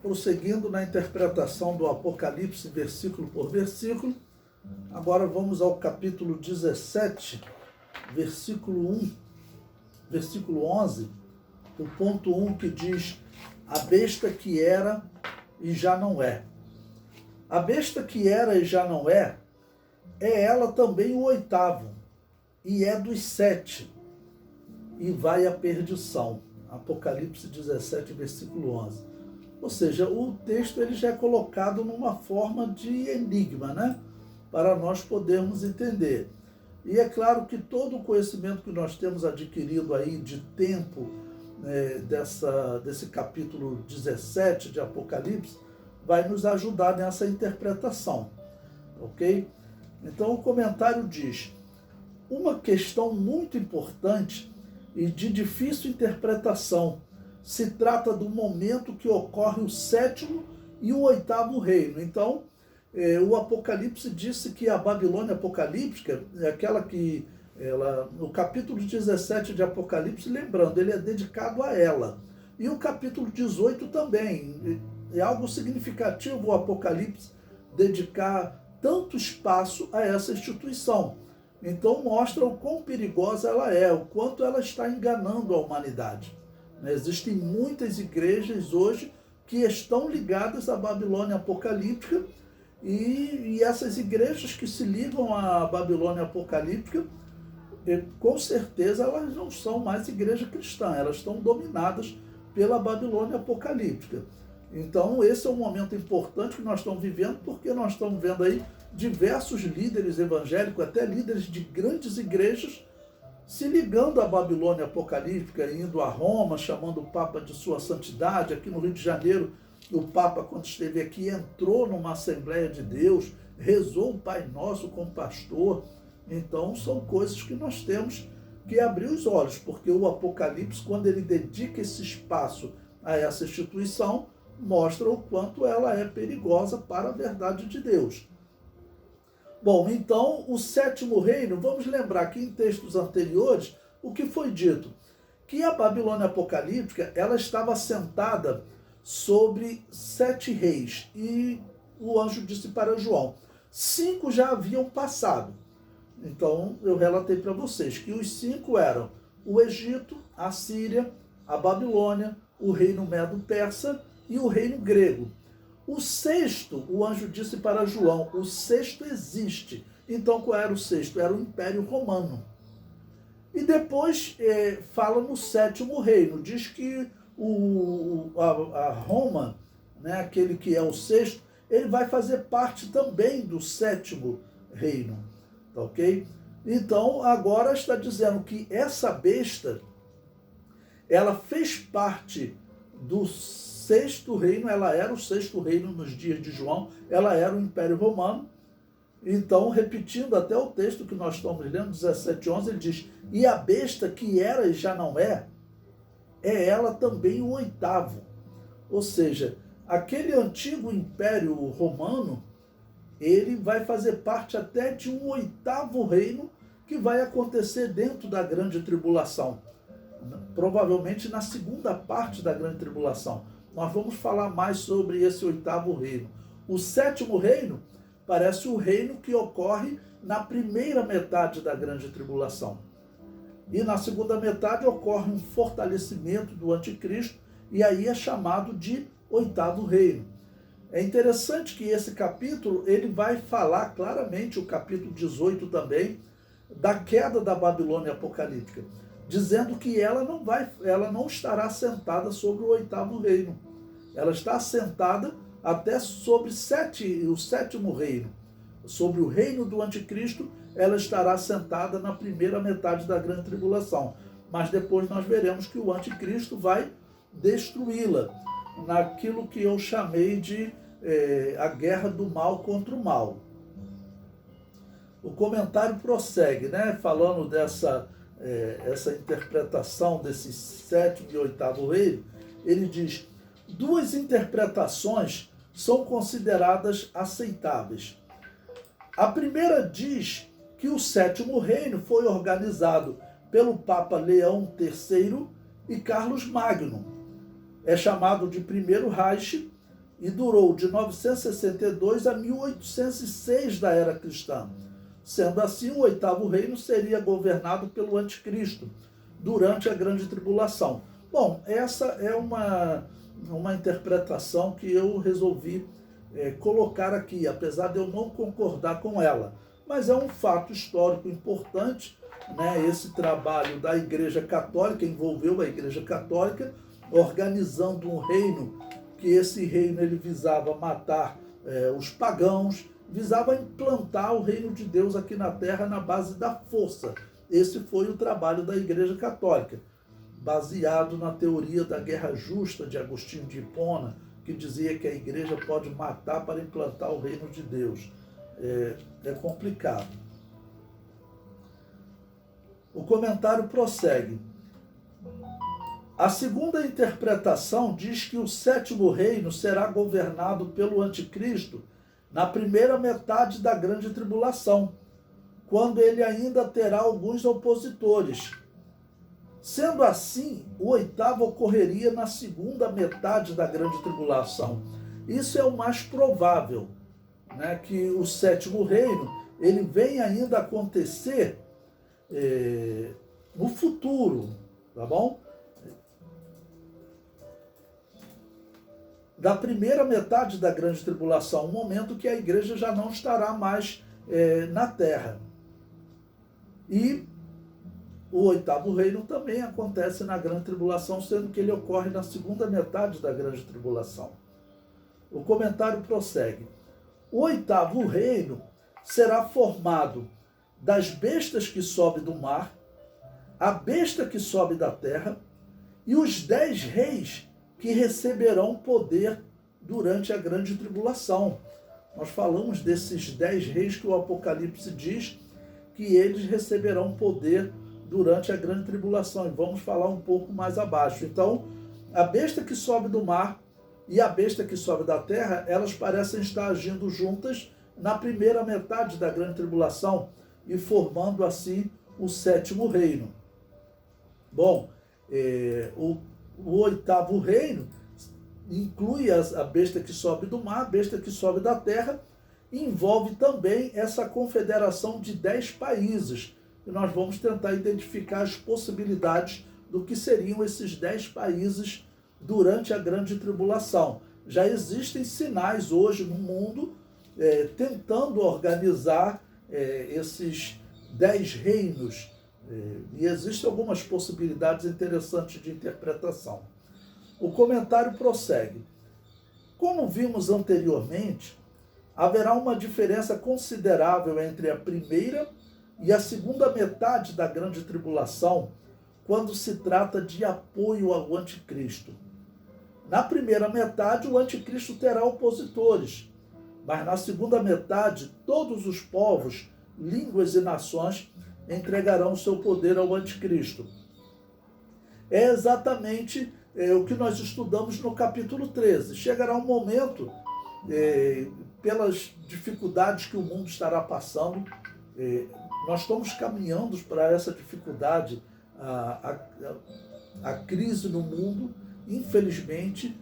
prosseguindo na interpretação do Apocalipse, versículo por versículo, agora vamos ao capítulo 17, versículo 1, versículo 11, o ponto 1 que diz: a besta que era e já não é. A besta que era e já não é ela também o oitavo, e é dos 7, e vai à perdição. Apocalipse 17, versículo 11. Ou seja, o texto ele já é colocado numa forma de enigma, né? Para nós podermos entender. E é claro que todo o conhecimento que nós temos adquirido aí de tempo, desse capítulo 17 de Apocalipse, vai nos ajudar nessa interpretação, ok? Então o comentário diz: uma questão muito importante e de difícil interpretação. Se trata do momento que ocorre o 7º e o 8º reino. Então, o Apocalipse disse que a Babilônia apocalíptica é aquela que, no capítulo 17 de Apocalipse, lembrando, ele é dedicado a ela. E o capítulo 18 também. É algo significativo o Apocalipse dedicar tanto espaço a essa instituição. Então mostra o quão perigosa ela é, o quanto ela está enganando a humanidade. Existem muitas igrejas hoje que estão ligadas à Babilônia apocalíptica e essas igrejas que se ligam à Babilônia apocalíptica, com certeza elas não são mais igreja cristã, elas estão dominadas pela Babilônia apocalíptica. Então esse é um momento importante que nós estamos vivendo, porque nós estamos vendo aí diversos líderes evangélicos, até líderes de grandes igrejas, se ligando à Babilônia apocalíptica, indo a Roma, chamando o Papa de sua santidade. Aqui no Rio de Janeiro, o Papa, quando esteve aqui, entrou numa Assembleia de Deus, rezou o Pai Nosso com o pastor. Então, são coisas que nós temos que abrir os olhos, porque o Apocalipse, quando ele dedica esse espaço a essa instituição, mostra o quanto ela é perigosa para a verdade de Deus. Bom, então, o 7º reino, vamos lembrar que em textos anteriores, o que foi dito? Que a Babilônia apocalíptica, ela estava assentada sobre 7 reis. E o anjo disse para João: 5 já haviam passado. Então, eu relatei para vocês que os 5 eram o Egito, a Síria, a Babilônia, o reino medo-persa e o reino grego. O 6º, o anjo disse para João, o 6º existe. Então, qual era o 6º? Era o Império Romano. E depois fala no 7º reino. Diz que a Roma, né, aquele que é o 6º, ele vai fazer parte também do 7º reino. Tá ok? Então, agora está dizendo que essa besta, ela fez parte do 6º reino, ela era o 6º reino nos dias de João, ela era o Império Romano. Então, repetindo até o texto que nós estamos lendo, 17:11, ele diz: e a besta que era e já não é ela também o 8º. Ou seja, aquele antigo Império Romano, ele vai fazer parte até de um 8º reino que vai acontecer dentro da grande tribulação. Provavelmente na segunda parte da grande tribulação. Nós vamos falar mais sobre esse 8º reino. O 7º reino parece o reino que ocorre na primeira metade da grande tribulação. E na segunda metade ocorre um fortalecimento do anticristo, e aí é chamado de 8º reino. É interessante que esse capítulo, ele vai falar claramente, o capítulo 18 também, da queda da Babilônia apocalíptica, dizendo que ela não estará assentada sobre o 8º reino. Ela está assentada até sobre o 7º reino. Sobre o reino do anticristo, ela estará assentada na primeira metade da grande tribulação. Mas depois nós veremos que o anticristo vai destruí-la, naquilo que eu chamei de a guerra do mal contra o mal. O comentário prossegue, né, falando dessa essa interpretação desses 7º e 8º reino. Ele diz: 2 interpretações são consideradas aceitáveis. A primeira diz que o 7º reino foi organizado pelo Papa Leão III e Carlos Magno. É chamado de Primeiro Reich, e durou de 962 a 1806 da era cristã. Sendo assim, o oitavo reino seria governado pelo anticristo durante a grande tribulação. Bom, essa é uma interpretação que eu resolvi colocar aqui, apesar de eu não concordar com ela. Mas é um fato histórico importante, né? Esse trabalho da Igreja Católica envolveu a Igreja Católica, organizando um reino, que esse reino ele visava matar os pagãos, visava implantar o reino de Deus aqui na Terra na base da força. Esse foi o trabalho da Igreja Católica, baseado na teoria da guerra justa de Agostinho de Hipona, que dizia que a Igreja pode matar para implantar o reino de Deus. É complicado. O comentário prossegue. A segunda interpretação diz que o sétimo reino será governado pelo anticristo na primeira metade da grande tribulação, quando ele ainda terá alguns opositores. Sendo assim, o oitavo ocorreria na segunda metade da grande tribulação. Isso é o mais provável, né, que o sétimo reino ele vem ainda acontecer no futuro, tá bom? Da primeira metade da grande tribulação, um momento que a igreja já não estará mais na terra. E o oitavo reino também acontece na grande tribulação, sendo que ele ocorre na segunda metade da grande tribulação. O comentário prossegue. O oitavo reino será formado das bestas que sobem do mar, a besta que sobe da terra e os 10 reis que receberão poder durante a grande tribulação. Nós falamos desses 10 reis que o Apocalipse diz que eles receberão poder durante a grande tribulação, e vamos falar um pouco mais abaixo. Então, a besta que sobe do mar e a besta que sobe da terra, elas parecem estar agindo juntas na primeira metade da grande tribulação e formando assim o sétimo reino. Bom, o oitavo reino inclui a besta que sobe do mar, a besta que sobe da terra, e envolve também essa confederação de 10 países. E nós vamos tentar identificar as possibilidades do que seriam esses 10 países durante a grande tribulação. Já existem sinais hoje no mundo tentando organizar esses 10 reinos. E existem algumas possibilidades interessantes de interpretação. O comentário prossegue. Como vimos anteriormente, haverá uma diferença considerável entre a primeira e a segunda metade da grande tribulação, quando se trata de apoio ao anticristo. Na primeira metade, o anticristo terá opositores, mas na segunda metade, todos os povos, línguas e nações entregarão seu poder ao anticristo. É exatamente o que nós estudamos no capítulo 13. Chegará um momento, pelas dificuldades que o mundo estará passando, nós estamos caminhando para essa dificuldade, a crise no mundo, infelizmente,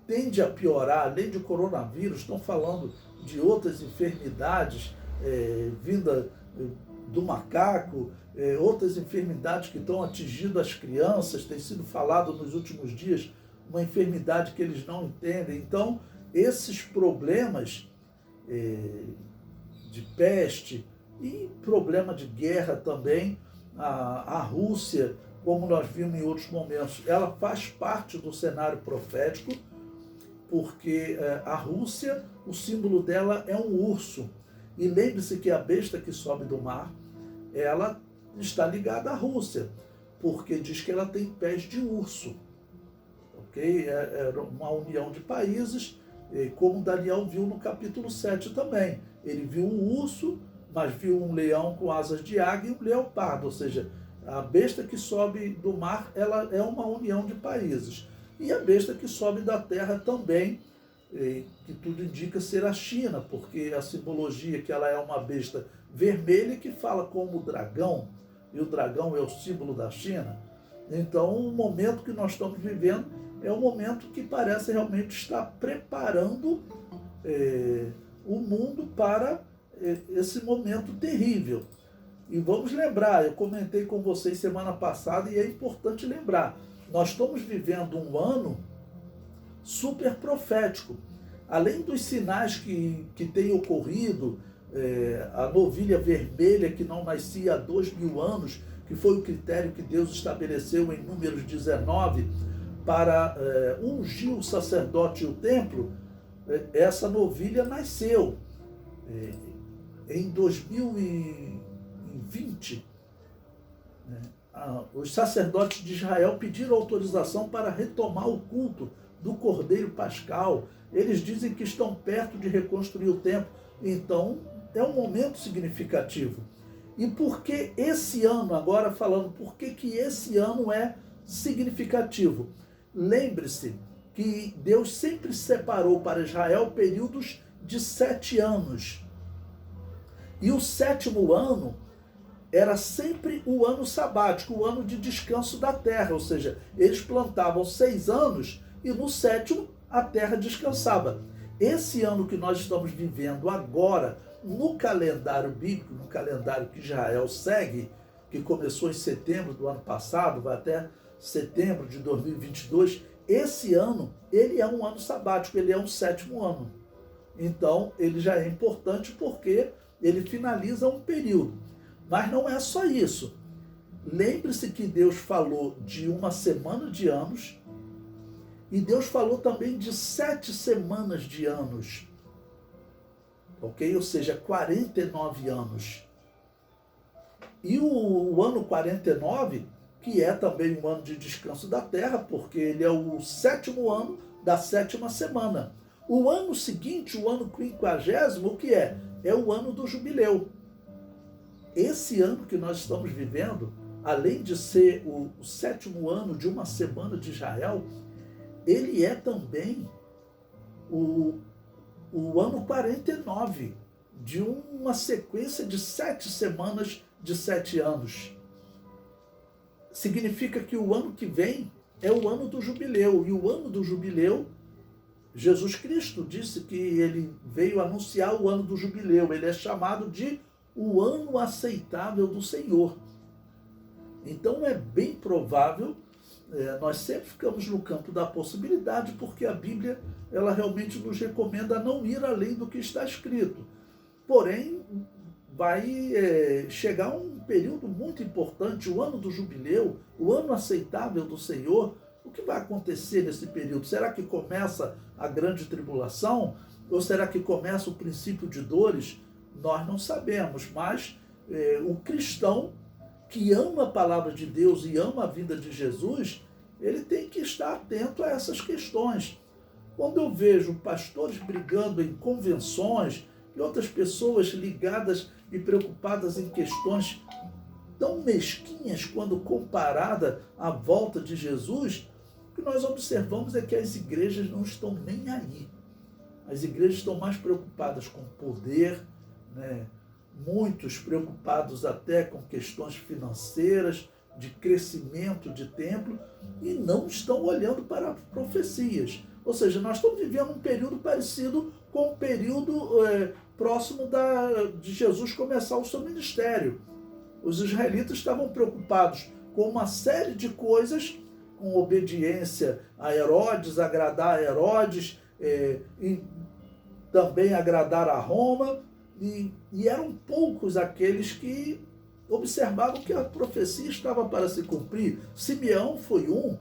tende a piorar. Além do coronavírus, estão falando de outras enfermidades vindas do macaco, outras enfermidades que estão atingindo as crianças. Tem sido falado nos últimos dias uma enfermidade que eles não entendem. Então, esses problemas de peste e problema de guerra também, a Rússia, como nós vimos em outros momentos, ela faz parte do cenário profético, porque a Rússia, o símbolo dela é um urso. E lembre-se que a besta que sobe do mar, ela está ligada à Rússia, porque diz que ela tem pés de urso. Ok? É uma união de países, como Daniel viu no capítulo 7 também. Ele viu um urso, mas viu um leão com asas de águia e um leopardo, ou seja, a besta que sobe do mar, ela é uma união de países. E a besta que sobe da terra também, que tudo indica ser a China, porque a simbologia que ela é uma besta vermelha que fala como o dragão, e o dragão é o símbolo da China. Então, o momento que nós estamos vivendo é um momento que parece realmente estar preparando o mundo para esse momento terrível. E vamos lembrar, eu comentei com vocês semana passada e é importante lembrar, nós estamos vivendo um ano super profético. Além dos sinais que têm ocorrido, a novilha vermelha que não nascia há 2000 anos, que foi o critério que Deus estabeleceu em Números 19 para ungir o sacerdote e o templo, essa novilha nasceu. Em 2020, os sacerdotes de Israel pediram autorização para retomar o culto do Cordeiro Pascal. Eles dizem que estão perto de reconstruir o templo. Então, é um momento significativo. E por que esse ano, agora falando, por que esse ano é significativo? Lembre-se que Deus sempre separou para Israel períodos de 7 anos. E o 7º ano era sempre o ano sabático, o ano de descanso da terra. Ou seja, eles plantavam 6 anos e no 7º a terra descansava. Esse ano que nós estamos vivendo agora, no calendário bíblico, no calendário que Israel segue, que começou em setembro do ano passado, vai até setembro de 2022, esse ano, ele é um ano sabático, ele é um 7º ano. Então, ele já é importante porque ele finaliza um período. Mas não é só isso. Lembre-se que Deus falou de uma semana de anos e Deus falou também de 7 semanas de anos. Ok? Ou seja, 49 anos. E o ano 49, que é também um ano de descanso da terra, porque ele é o 7º ano da 7ª semana. O ano seguinte, o ano 50º, o que é? É o ano do jubileu. Esse ano que nós estamos vivendo, além de ser o 7º ano de uma semana de Israel, ele é também o ano 49 de uma sequência de 7 semanas de 7 anos. Significa que o ano que vem é o ano do jubileu. E o ano do jubileu, Jesus Cristo disse que ele veio anunciar o ano do jubileu. Ele é chamado de o ano aceitável do Senhor. Então é bem provável, nós sempre ficamos no campo da possibilidade, porque a Bíblia ela realmente nos recomenda não ir além do que está escrito. Porém, vai chegar um período muito importante, o ano do jubileu, o ano aceitável do Senhor. O que vai acontecer nesse período? Será que começa a grande tribulação? Ou será que começa o princípio de dores? Nós não sabemos, mas o cristão que ama a palavra de Deus e ama a vida de Jesus, ele tem que estar atento a essas questões. Quando eu vejo pastores brigando em convenções e outras pessoas ligadas e preocupadas em questões tão mesquinhas quando comparada à volta de Jesus, o que nós observamos é que as igrejas não estão nem aí. As igrejas estão mais preocupadas com poder, né? Muitos preocupados até com questões financeiras, de crescimento de templo, e não estão olhando para profecias. Ou seja, nós estamos vivendo um período parecido com o período próximo de Jesus começar o seu ministério. Os israelitas estavam preocupados com uma série de coisas, com obediência a Herodes, agradar a Herodes, e também agradar a Roma, e eram poucos aqueles que observavam que a profecia estava para se cumprir. Simeão foi um,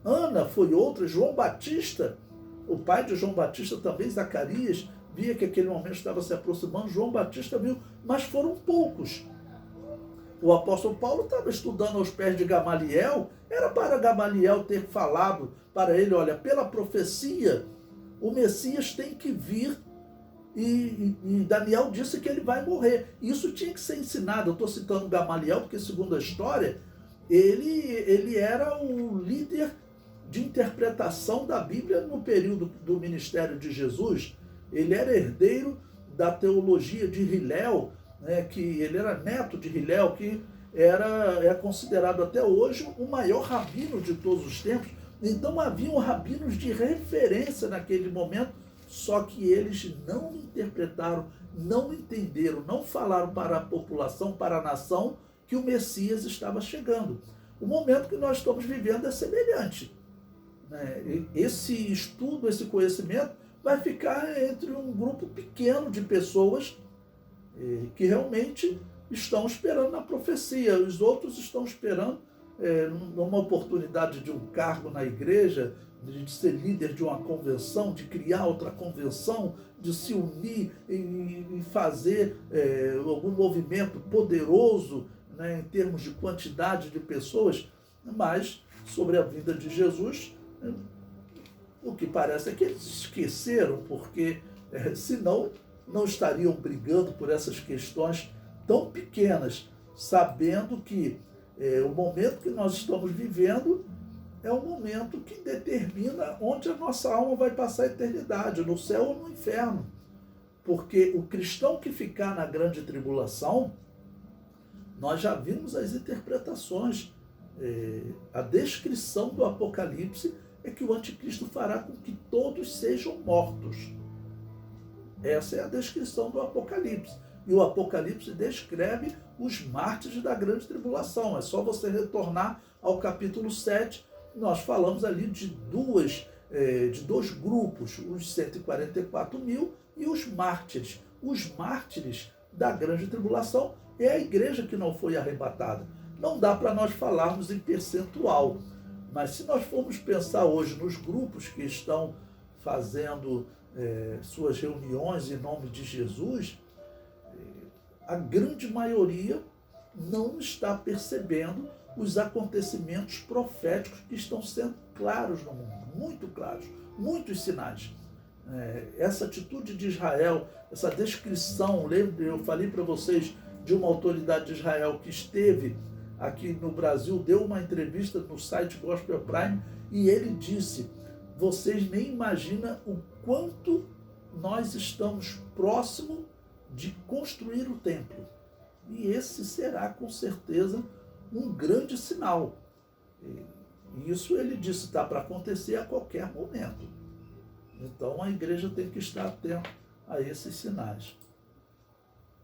Ana foi outra, João Batista, o pai de João Batista também, Zacarias, via que aquele momento estava se aproximando, João Batista viu, mas foram poucos. O apóstolo Paulo estava estudando aos pés de Gamaliel, era para Gamaliel ter falado para ele, olha, pela profecia, o Messias tem que vir, e Daniel disse que ele vai morrer. Isso tinha que ser ensinado. Eu estou citando Gamaliel, porque segundo a história, ele era o líder de interpretação da Bíblia no período do ministério de Jesus. Ele era herdeiro da teologia de Hilel, né, que ele era neto de Hilel, que é considerado até hoje o maior rabino de todos os tempos, Então haviam rabinos de referência naquele momento, só que eles não interpretaram, não entenderam, não falaram para a população, para a nação, que o Messias estava chegando. O momento que nós estamos vivendo é semelhante, né? Esse estudo, esse conhecimento vai ficar entre um grupo pequeno de pessoas que realmente estão esperando a profecia. Os outros estão esperando numa oportunidade de um cargo na igreja, de ser líder de uma convenção, de criar outra convenção, de se unir e fazer algum movimento poderoso, né, em termos de quantidade de pessoas, mas sobre a vida de Jesus, o que parece é que eles esqueceram, porque senão não estariam brigando por essas questões tão pequenas, sabendo que o momento que nós estamos vivendo é um momento que determina onde a nossa alma vai passar a eternidade, no céu ou no inferno. Porque o cristão que ficar na grande tribulação, nós já vimos as interpretações, a descrição do Apocalipse é que o anticristo fará com que todos sejam mortos. Essa é a descrição do Apocalipse. E o Apocalipse descreve os mártires da grande tribulação. É só você retornar ao capítulo 7. Nós falamos ali de dois grupos, os 144 mil e os mártires. Os mártires da grande tribulação é a igreja que não foi arrebatada. Não dá para nós falarmos em percentual, mas se nós formos pensar hoje nos grupos que estão fazendo suas reuniões em nome de Jesus, a grande maioria não está percebendo os acontecimentos proféticos que estão sendo claros no mundo, muito claros, muitos sinais. Essa atitude de Israel, essa descrição, lembra, eu falei para vocês de uma autoridade de Israel que esteve aqui no Brasil, deu uma entrevista no site Gospel Prime, e ele disse: vocês nem imaginam o quanto nós estamos próximo de construir o templo. E esse será, com certeza, um grande sinal. E isso ele disse, está para acontecer a qualquer momento. Então a igreja tem que estar atenta a esses sinais.